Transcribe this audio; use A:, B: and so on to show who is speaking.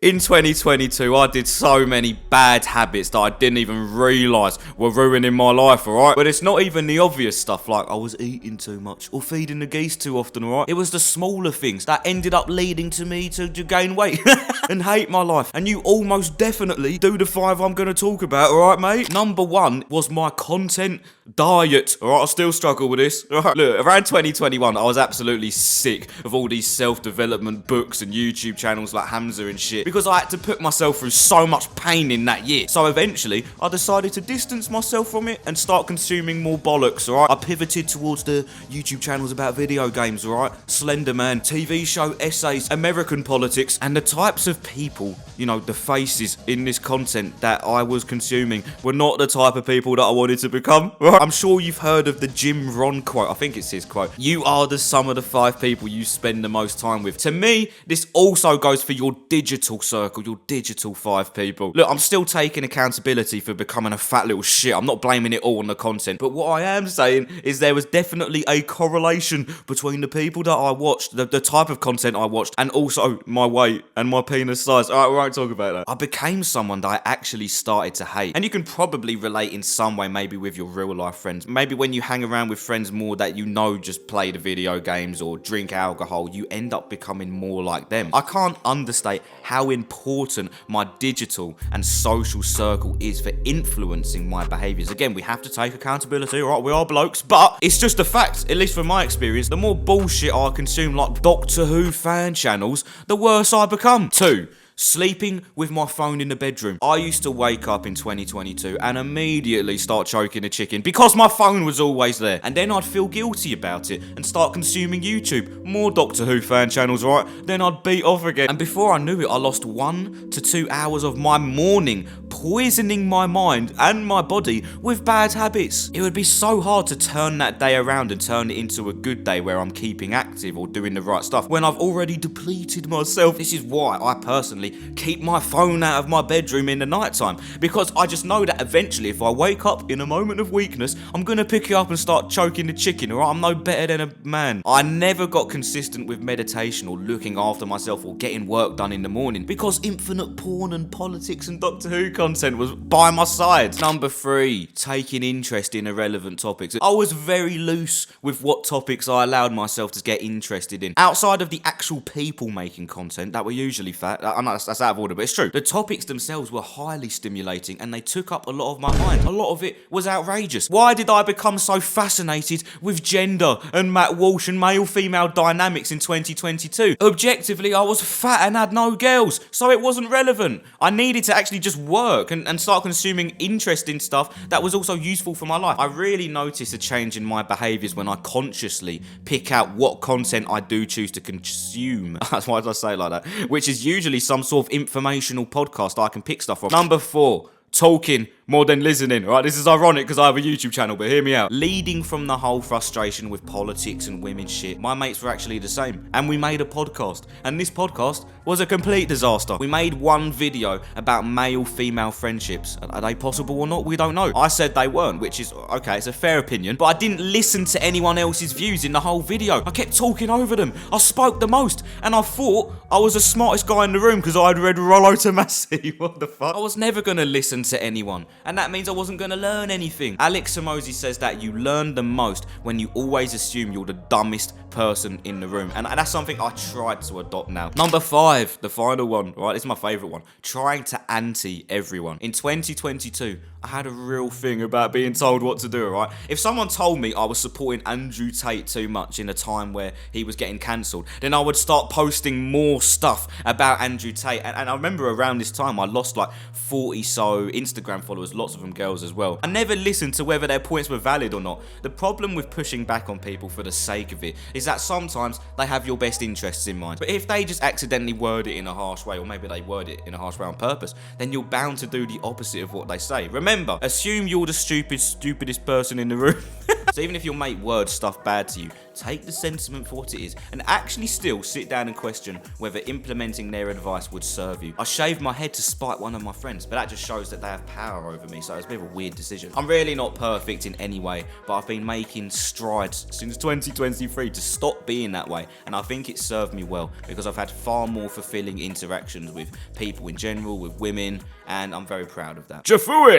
A: In 2022, I did so many bad habits that I didn't even realise were ruining my life, alright? But it's not even the obvious stuff like I was eating too much or feeding the geese too often, alright? It was the smaller things that ended up leading to me to gain weight and hate my life. And you almost definitely do the 5 I'm going to talk about, alright, mate? Number 1 was my content diet, alright? I still struggle with this. Alright, look, around 2021, I was absolutely sick of all these self-development books and YouTube channels like Hamza and shit, because I had to put myself through so much pain in that year. So eventually, I decided to distance myself from it and start consuming more bollocks, alright? I pivoted towards the YouTube channels about video games, alright? Slender Man, TV show essays, American politics, and the types of people, you know, the faces in this content that I was consuming were not the type of people that I wanted to become, right? I'm sure you've heard of the Jim Rohn quote. I think it's his quote. You are the sum of the 5 people you spend the most time with. To me, this also goes for your digital circle, your digital 5 people. Look, I'm still taking accountability for becoming a fat little shit. I'm not blaming it all on the content. But what I am saying is there was definitely a correlation between the people that I watched, the type of content I watched, and also my weight and my penis size. Alright, we won't talk about that. I became someone that I actually started to hate. And you can probably relate in some way, maybe with your real life friends. Maybe when you hang around with friends more that you know just play the video games or drink alcohol, you end up becoming more like them. I can't understate how important my digital and social circle is for influencing my behaviours. Again, we have to take accountability, alright? We are blokes, but it's just a fact, at least from my experience. The more bullshit I consume, like Doctor Who fan channels, the worse I become. 2. Sleeping with my phone in the bedroom. I used to wake up in 2022 and immediately start choking a chicken because my phone was always there. And then I'd feel guilty about it and start consuming YouTube. More Doctor Who fan channels, right? Then I'd beat off again. And before I knew it, I lost 1 to 2 hours of my morning poisoning my mind and my body with bad habits. It would be so hard to turn that day around and turn it into a good day where I'm keeping active or doing the right stuff when I've already depleted myself. This is why I personally keep my phone out of my bedroom in the nighttime, because I just know that eventually if I wake up in a moment of weakness, I'm gonna pick it up and start choking the chicken, alright? I'm no better than a man. I never got consistent with meditation or looking after myself or getting work done in the morning because infinite porn and politics and Doctor Who content was by my side. Number 3, taking interest in irrelevant topics. I was very loose with what topics I allowed myself to get interested in. Outside of the actual people making content that were usually fat, I know that's out of order, but it's true. The topics themselves were highly stimulating and they took up a lot of my mind. A lot of it was outrageous. Why did I become so fascinated with gender and Matt Walsh and male-female dynamics in 2022? Objectively, I was fat and had no girls, so it wasn't relevant. I needed to actually just work and start consuming interesting stuff that was also useful for my life. I really noticed a change in my behaviours when I consciously pick out what content I do choose to consume. That's why did I say it like that? Which is usually some sort of informational podcast I can pick stuff from. Number 4, talking more than listening, right? This is ironic because I have a YouTube channel, but hear me out. Leading from the whole frustration with politics and women shit, my mates were actually the same. And we made a podcast. And this podcast was a complete disaster. We made one video about male-female friendships. Are they possible or not? We don't know. I said they weren't, which is, okay, it's a fair opinion. But I didn't listen to anyone else's views in the whole video. I kept talking over them. I spoke the most. And I thought I was the smartest guy in the room because I'd read Rollo Tomassi. What the fuck? I was never going to listen to anyone. And that means I wasn't going to learn anything. Alex Samosi says that you learn the most when you always assume you're the dumbest person in the room. And that's something I tried to adopt now. Number 5, the final one, right? This is my favourite one. Trying to anti everyone. In 2022, I had a real thing about being told what to do, right? If someone told me I was supporting Andrew Tate too much in a time where he was getting cancelled, then I would start posting more stuff about Andrew Tate. And I remember around this time, I lost like 40 so Instagram followers, lots of them girls as well. I never listened to whether their points were valid or not. The problem with pushing back on people for the sake of it is that sometimes they have your best interests in mind. But if they just accidentally word it in a harsh way, or maybe they word it in a harsh way on purpose, then you're bound to do the opposite of what they say. Remember, assume you're the stupidest person in the room. So even if your mate words stuff bad to you, take the sentiment for what it is and actually still sit down and question whether implementing their advice would serve you. I shaved my head to spite one of my friends, but that just shows that they have power over me, so it's a bit of a weird decision. I'm really not perfect in any way, but I've been making strides since 2023 to stop being that way, and I think it served me well because I've had far more fulfilling interactions with people in general, with women, and I'm very proud of that. Jafui!